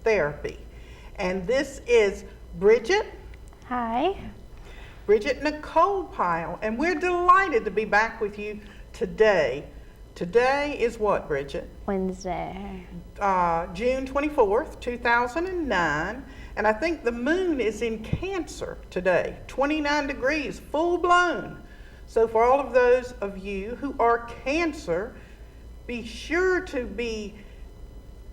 Therapy. And this is Bridget. Hi. Bridget Nicole Pyle. And we're delighted to be back with you today. Today is what, Bridget? Wednesday. June 24th, 2009. And I think the moon is in Cancer today. 29 degrees, full blown. So for all of those of you who are Cancer, be sure to be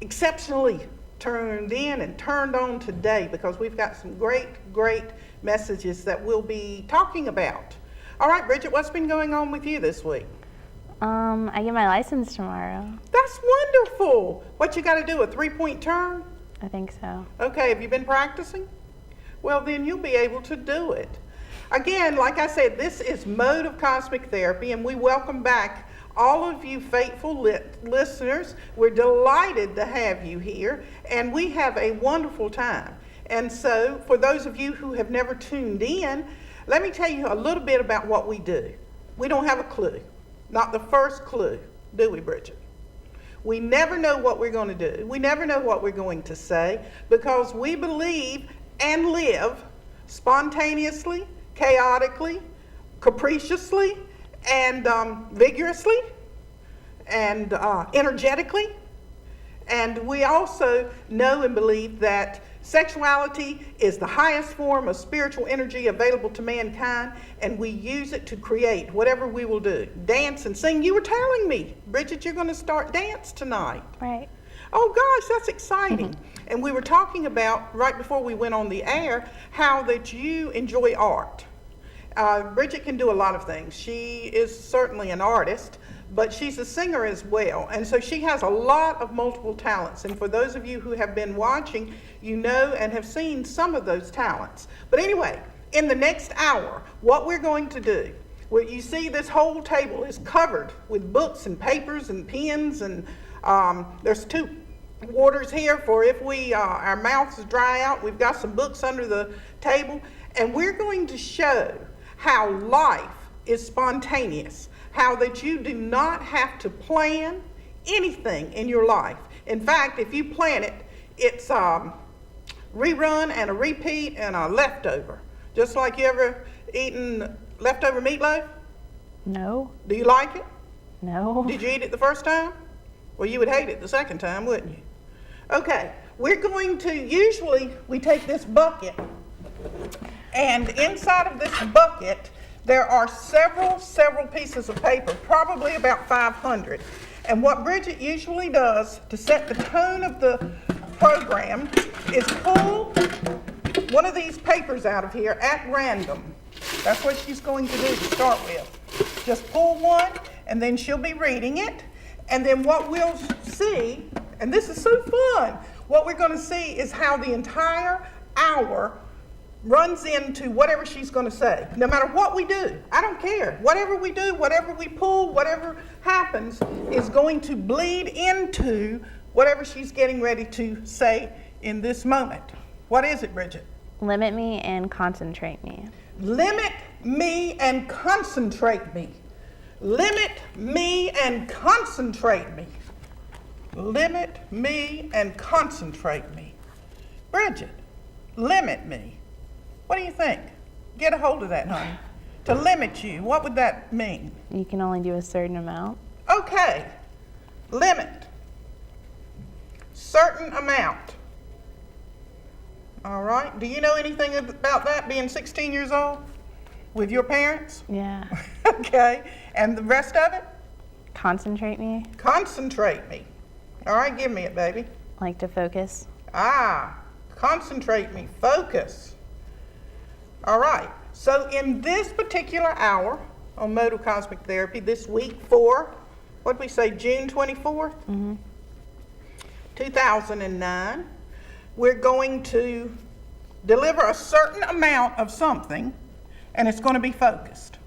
exceptionally turned in and turned on today, because we've got some great messages that we'll be talking about. All right, Bridget, what's been going on with you this week? I get my license tomorrow. That's wonderful. What you got to do, a 3-point turn? I think so. Okay, have you been practicing? Well, then you'll be able to do it. Again, like I said, this is Mode of Cosmic Therapy, and we welcome back all of you faithful listeners. We're delighted to have you here, and we have a wonderful time. And so, for those of you who have never tuned in, let me tell you a little bit about what we do. We don't have a clue. Not the first clue, do we, Bridget? We never know what we're going to do. We never know what we're going to say, because we believe and live spontaneously, chaotically, capriciously, and vigorously, and energetically. And we also know and believe that sexuality is the highest form of spiritual energy available to mankind, and we use it to create whatever we will do. Dance and sing. You were telling me, Bridget, you're going to start dance tonight. Right. Oh gosh, that's exciting. And we were talking about, right before we went on the air, how that you enjoy art. Bridget can do a lot of things. She is certainly an artist, but she's a singer as well. And so she has a lot of multiple talents. And for those of you who have been watching, you know and have seen some of those talents. But anyway, in the next hour, what we're going to do, where you see this whole table is covered with books and papers and pens, and there's 2 waters here for if our mouths dry out. We've got some books under the table, and we're going to show how life is spontaneous, how that you do not have to plan anything in your life. In fact, if you plan it, it's rerun and a repeat and a leftover. Just like you ever eaten leftover meatloaf? No. Do you like it? No. Did you eat it the first time? Well, you would hate it the second time, wouldn't you? Okay, we're going to, usually we take this bucket, and inside of this bucket, there are several pieces of paper, probably about 500. And what Bridget usually does to set the tone of the program is pull one of these papers out of here at random. That's what she's going to do to start with. Just pull one, and then she'll be reading it. And then what we'll see, and this is so fun, what we're going to see is how the entire hour runs into whatever she's going to say. No matter what we do, I don't care. Whatever we do, whatever we pull, whatever happens is going to bleed into whatever she's getting ready to say in this moment. What is it, Bridget? Limit me and concentrate me. Limit me and concentrate me. Limit me and concentrate me. Limit me and concentrate me. Bridget, limit me. What do you think? Get a hold of that, honey. To limit you, what would that mean? You can only do a certain amount. Okay, limit. Certain amount. All right, do you know anything about that, being 16 years old with your parents? Yeah. Okay, and the rest of it? Concentrate me. Concentrate me. All right, give me it, baby. Like to focus. Concentrate me, focus. All right, so in this particular hour on Mode of Cosmic Therapy this week for, what did we say, June 24th? 2009, we're going to deliver a certain amount of something, and it's going to be focused,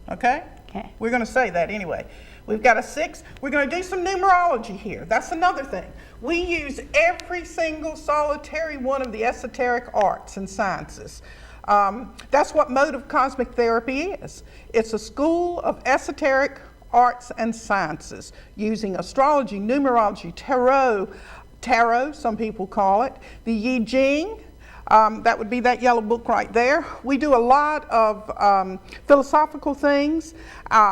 okay? Okay. We're going to say that anyway. We've got a 6. We're going to do some numerology here. That's another thing. We use every single solitary one of the esoteric arts and sciences. That's what Mode of Cosmic Therapy is. It's a school of esoteric arts and sciences using astrology, numerology, tarot, tarot, some people call it, the Yi Jing. That would be that yellow book right there. We do a lot of philosophical things.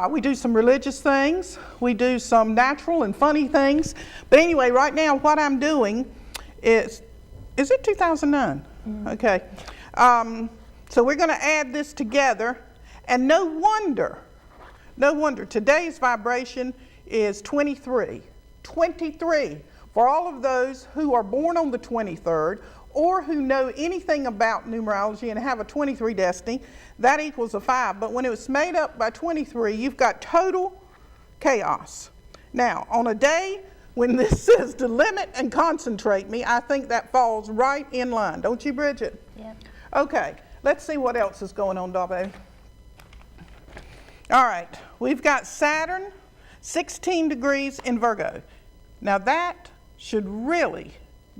We do some religious things. We do some natural and funny things. But anyway, right now what I'm doing is it 2009? Mm-hmm. Okay. So we're going to add this together. And no wonder, today's vibration is 23. 23. For all of those who are born on the 23rd, or who know anything about numerology and have a 23 destiny, that equals a 5. But when it was made up by 23, you've got total chaos. Now, on a day when this says to limit and concentrate me, I think that falls right in line. Don't you, Bridget? Yep. Okay, let's see what else is going on, doll baby. All right, we've got Saturn, 16 degrees in Virgo. Now that should really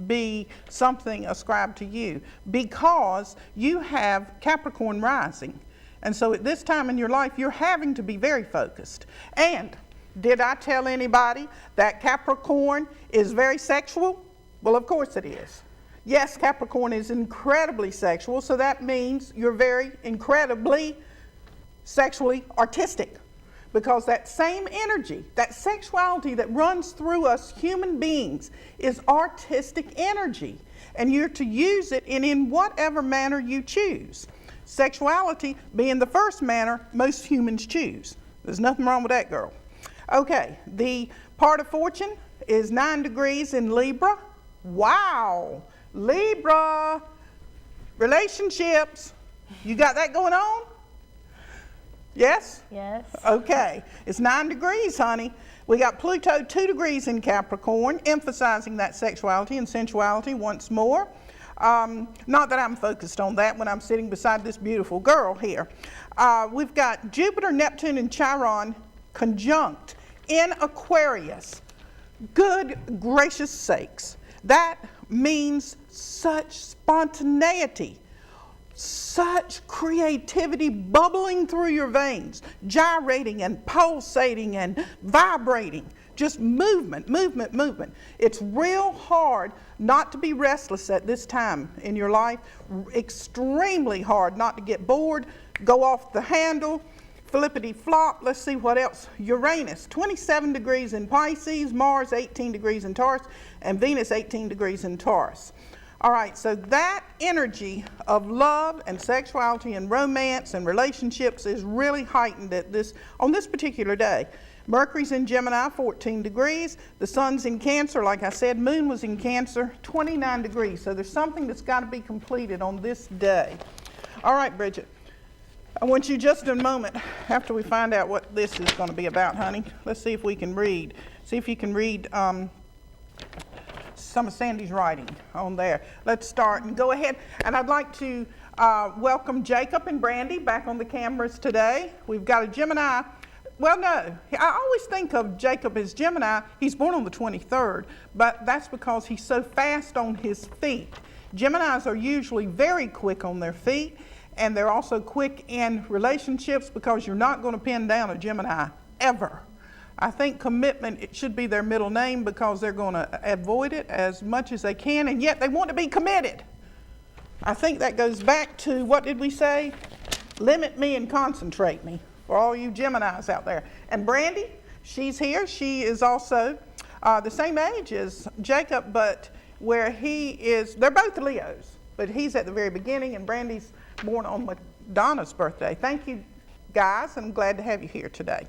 be something ascribed to you because you have Capricorn rising. And so at this time in your life, you're having to be very focused. And did I tell anybody that Capricorn is very sexual? Well, of course it is. Yes, Capricorn is incredibly sexual, so that means you're very incredibly sexually artistic. Because that same energy, that sexuality that runs through us human beings is artistic energy. And you're to use it in whatever manner you choose. Sexuality being the first manner most humans choose. There's nothing wrong with that, girl. Okay, the part of fortune is 9 degrees in Libra. Wow, Libra, relationships. You got that going on? Yes? Yes. Okay. It's 9 degrees, honey. We got Pluto 2 degrees in Capricorn, emphasizing that sexuality and sensuality once more. Not that I'm focused on that when I'm sitting beside this beautiful girl here. We've got Jupiter, Neptune, and Chiron conjunct in Aquarius. Good gracious sakes. That means such spontaneity. Such creativity bubbling through your veins, gyrating and pulsating and vibrating. Just movement, movement, movement. It's real hard not to be restless at this time in your life. Extremely hard not to get bored, go off the handle, flippity flop. Let's see what else. Uranus, 27 degrees in Pisces, Mars 18 degrees in Taurus, and Venus 18 degrees in Taurus. All right, so that energy of love and sexuality and romance and relationships is really heightened on this particular day. Mercury's in Gemini, 14 degrees. The sun's in Cancer, like I said. Moon was in Cancer, 29 degrees. So there's something that's got to be completed on this day. All right, Bridget, I want you just in a moment, after we find out what this is going to be about, honey. Let's see if we can read. See if you can read some of Sandy's writing on there. Let's start and go ahead. And I'd like to welcome Jacob and Brandy back on the cameras today. We've got a Gemini. Well, no, I always think of Jacob as Gemini. He's born on the 23rd, but that's because he's so fast on his feet. Geminis are usually very quick on their feet, and they're also quick in relationships because you're not going to pin down a Gemini ever. I think commitment, it should be their middle name because they're going to avoid it as much as they can, and yet they want to be committed. I think that goes back to, what did we say? Limit me and concentrate me, for all you Geminis out there. And Brandy, she's here. She is also the same age as Jacob, but where he is, they're both Leos, but he's at the very beginning, and Brandy's born on Madonna's birthday. Thank you, guys. I'm glad to have you here today.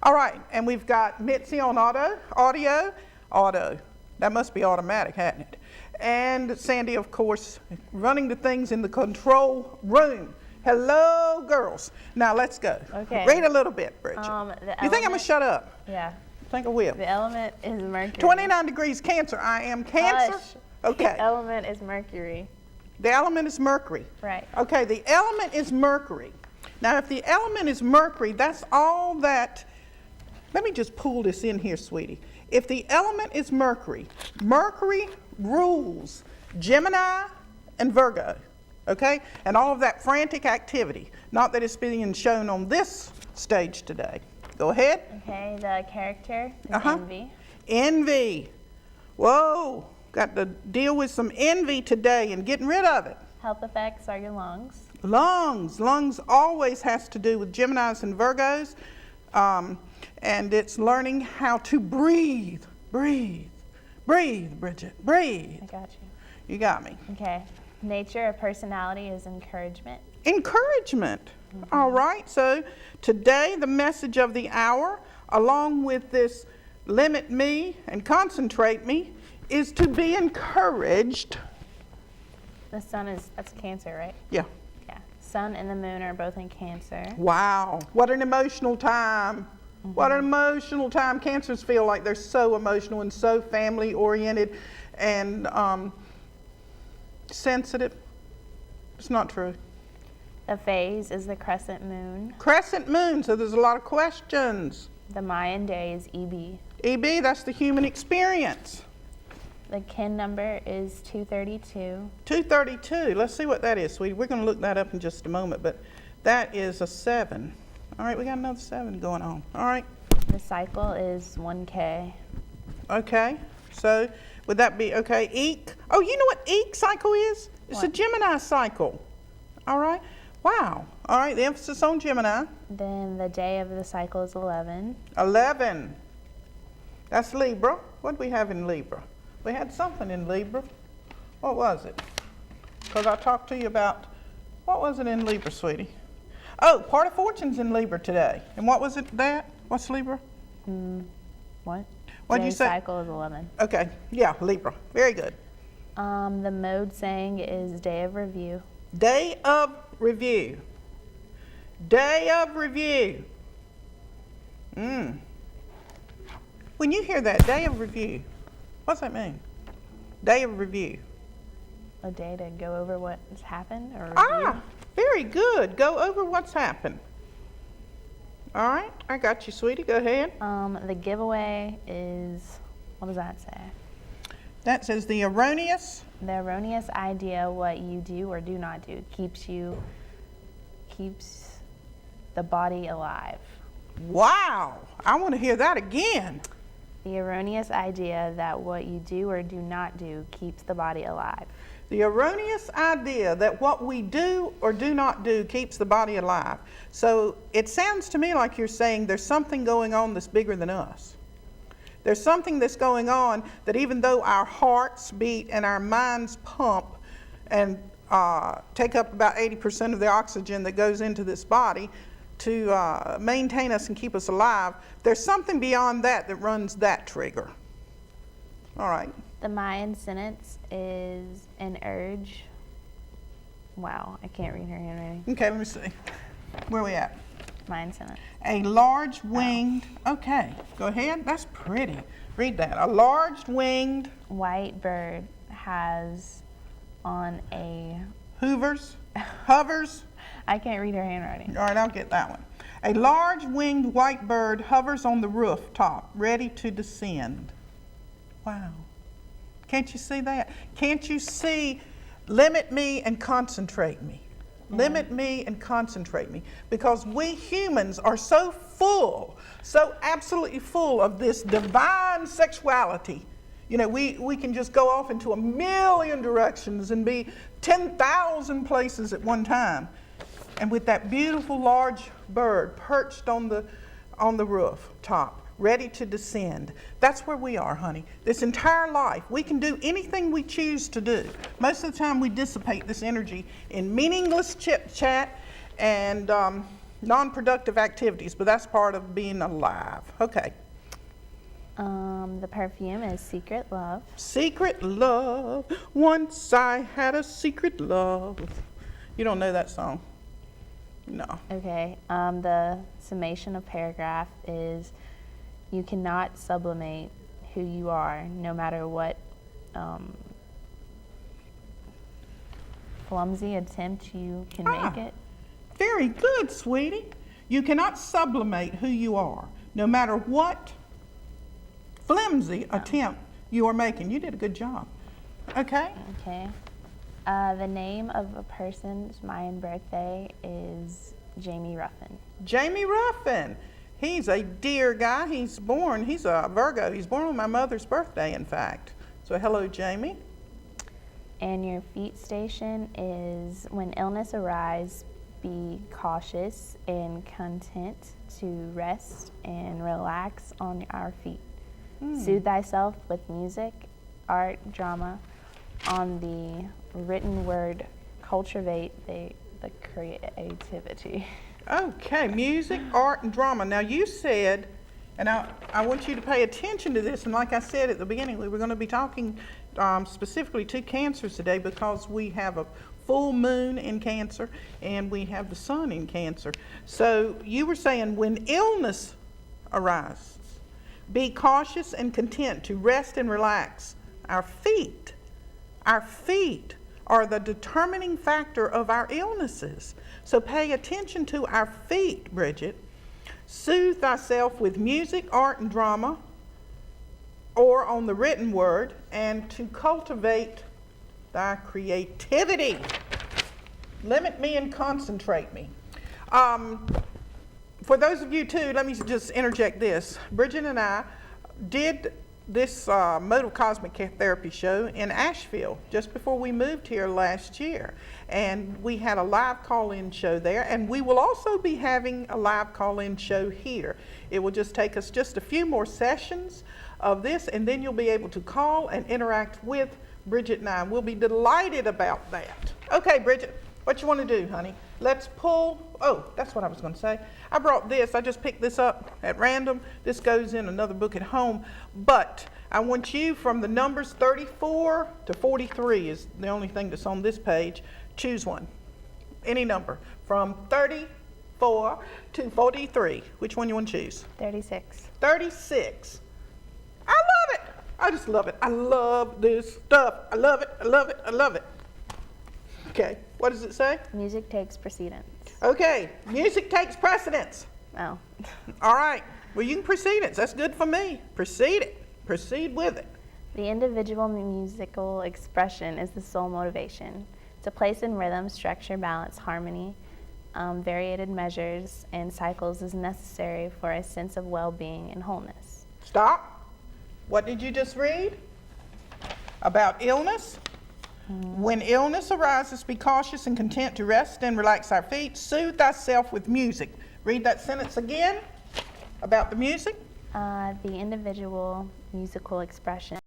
All right, and we've got Mitzi on audio. That must be automatic, hasn't it? And Sandy, of course, running the things in the control room. Hello, girls. Now let's go. Okay. Read a little bit, Bridget. You think I'm gonna shut up? Yeah. I think I will. The element is Mercury. 29 degrees Cancer. I am Cancer. Hush. Okay. The element is Mercury. The element is Mercury. Right. Okay, the element is Mercury. Now, if the element is Mercury, that's all that. Let me just pull this in here, sweetie. If the element is Mercury, Mercury rules Gemini and Virgo, okay? And all of that frantic activity. Not that it's being shown on this stage today. Go ahead. Okay, the character is envy. Envy. Whoa, Got to deal with some envy today and getting rid of it. Health effects are your lungs. Lungs always has to do with Geminis and Virgos, and it's learning how to breathe, Bridget, breathe. I got you. You got me. Okay. Nature of personality is encouragement. Encouragement. All right, so today the message of the hour, along with this limit me and concentrate me, is to be encouraged. The sun that's Cancer, right? Yeah. Yeah. Sun and the moon are both in Cancer. Wow, what an emotional time. What an emotional time. Cancers feel like they're so emotional and so family oriented and sensitive. It's not true. The phase is the crescent moon. Crescent moon, so there's a lot of questions. The Mayan day is EB. EB, that's the human experience. The kin number is 232. 232, let's see what that is, sweetie. We're going to look that up in just a moment, but that is a 7. All right, we got another 7 going on. All right. The cycle is 1K. Okay, so would that be, okay, Eek? Oh, you know what Eek cycle is? It's a What? Gemini cycle. All right, wow. All right, the emphasis on Gemini. Then the day of the cycle is 11. 11, that's Libra. What do we have in Libra? We had something in Libra. What was it? Because I talked to you about, what was it in Libra, sweetie? Oh, part of fortune's in Libra today. And what was it that? What's Libra? What? What'd you Day say? cycle is 11. Okay, yeah, Libra. Very good. The mode saying is day of review. Day of review. Day of review. When you hear that, day of review, what's that mean? Day of review. A day to go over what's happened or review. Ah, very good. Go over what's happened. All right, I got you, sweetie. Go ahead. The giveaway is, what does that say? That says the erroneous. The erroneous idea what you do or do not do keeps the body alive. Wow, I want to hear that again. The erroneous idea that what you do or do not do keeps the body alive. The erroneous idea that what we do or do not do keeps the body alive. So it sounds to me like you're saying there's something going on that's bigger than us. There's something that's going on that even though our hearts beat and our minds pump and take up about 80% of the oxygen that goes into this body to maintain us and keep us alive, there's something beyond that that runs that trigger. All right. The Mayan sentence is an urge. Wow, I can't read her handwriting. Okay, let me see. Where are we at? Mayan sentence. A large winged, okay, go ahead. That's pretty. Read that. A large winged White bird has on a, hovers. I can't read her handwriting. All right, I'll get that one. A large winged white bird hovers on the rooftop, ready to descend. Wow. Can't you see that? Can't you see limit me and concentrate me? Limit me and concentrate me. Because we humans are so full, so absolutely full of this divine sexuality. You know, we can just go off into a million directions and be 10,000 places at one time. And with that beautiful large bird perched on the rooftop, ready to descend. That's where we are, honey. This entire life, we can do anything we choose to do. Most of the time we dissipate this energy in meaningless chit-chat and non-productive activities, but that's part of being alive. Okay. The perfume is Secret Love. Secret love, once I had a secret love. You don't know that song? No. Okay. The summation of paragraph is you cannot sublimate who you are, no matter what clumsy attempt you can make it. Very good, sweetie. You cannot sublimate who you are, no matter what flimsy attempt you are making. You did a good job. Okay? Okay. The name of a person's Mayan birthday is Jamie Ruffin. Jamie Ruffin. He's a dear guy. He's a Virgo. He's born on my mother's birthday, in fact. So hello, Jamie. And your feet station is when illness arise, be cautious and content to rest and relax on our feet. Soothe thyself with music, art, drama. On the written word, cultivate the creativity. Okay, music, art, and drama. Now you said, and I want you to pay attention to this, and like I said at the beginning, we were going to be talking specifically to cancers today because we have a full moon in Cancer and we have the sun in Cancer. So you were saying when illness arises, be cautious and content to rest and relax. Our feet are the determining factor of our illnesses. So pay attention to our feet, Bridget. Soothe thyself with music, art, and drama, or on the written word, and to cultivate thy creativity. Limit me and concentrate me. For those of you too, let me just interject this. Bridget and I did this Mode of Cosmic Therapy show in Asheville just before we moved here last year. And we had a live call-in show there, and we will also be having a live call-in show here. It will just take us just a few more sessions of this, and then you'll be able to call and interact with Bridget and I. We'll be delighted about that. Okay, Bridget, what you want to do, honey? Let's pull, oh, that's what I was going to say. I brought this, I just picked this up at random. This goes in another book at home, but I want you from the numbers 34 to 43 is the only thing that's on this page. Choose one, any number, from 34 to 43. Which one you want to choose? 36. 36. I love it. I just love it. I love this stuff. I love it. I love it. I love it. Okay, what does it say? Music takes precedence. Okay, music takes precedence. Oh. All right, well, you can precedence. That's good for me. Proceed it. Proceed with it. The individual musical expression is the sole motivation. To place in rhythm, structure, balance, harmony, variated measures, and cycles is necessary for a sense of well-being and wholeness. Stop. What did you just read? About illness? When illness arises, be cautious and content to rest and relax our feet. Soothe thyself with music. Read that sentence again about the music. The individual musical expression